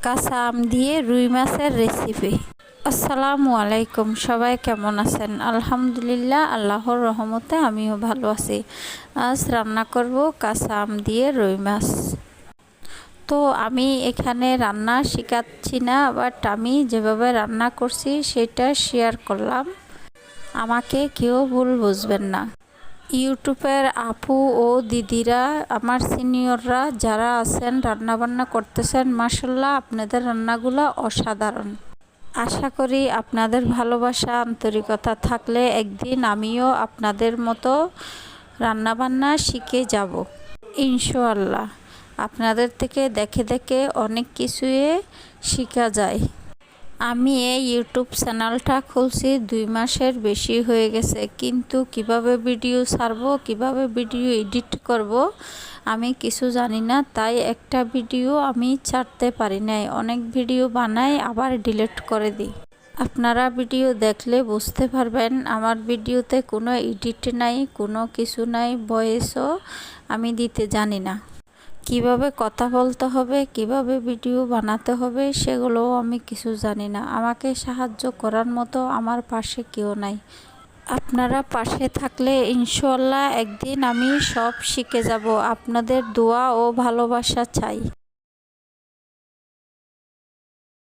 কাঁচা আম দিয়ে রুই মাছের রেসিপি। আসসালামু আলাইকুম, সবাই কেমন আছেন? আলহামদুলিল্লাহ, আল্লাহর রহমতে আমিও ভালো আছি। আজ রান্না করব কাঁচা আম দিয়ে রুই মাছ। তো আমি এখানে রান্না শেখাচ্ছি না, বাট আমি যেভাবে রান্না করছি সেটা শেয়ার করলাম। আমাকে কেউ ভুল বুঝবেন না। ইউটিউবের আপু ও দিদিরা, আমার সিনিয়ররা যারা আছেন রান্নাবান্না করতেছেন, মাশাআল্লাহ আপনাদের রান্নাগুলো অসাধারণ। আশা করি আপনাদের ভালোবাসা আন্তরিকতা থাকলে একদিন আমিও আপনাদের মতো রান্নাবান্না শিখে যাব ইনশাআল্লাহ। আপনাদের থেকে দেখে দেখে অনেক কিছুই শেখা যায়। আমি এই ইউটিউব চ্যানেলটা খুলছি 2 মাসের বেশি হয়ে গেছে, কিন্তু কিভাবে ভিডিও ছাড়বো, কিভাবে ভিডিও এডিট করব আমি কিছু জানি না। তাই একটা ভিডিও আমি ছাড়তে পারি নাই, অনেক ভিডিও বানাই আবার ডিলিট করে দিই। আপনারা ভিডিও দেখলে বুঝতে পারবেন আমার ভিডিওতে কোনো এডিট নাই, কোনো কিছু নাই, ভয়েসও আমি দিতে জানি না। কিভাবে কথা বলতে হবে, কিভাবে ভিডিও বানাতে হবে সেগুলোও আমি কিছু জানি না। আমাকে সাহায্য করার মতো আমার পাশে কেউ নাই। আপনারা পাশে থাকলে ইনশাআল্লাহ একদিন আমি সব শিখে যাব। আপনাদের দোয়া ও ভালোবাসা চাই।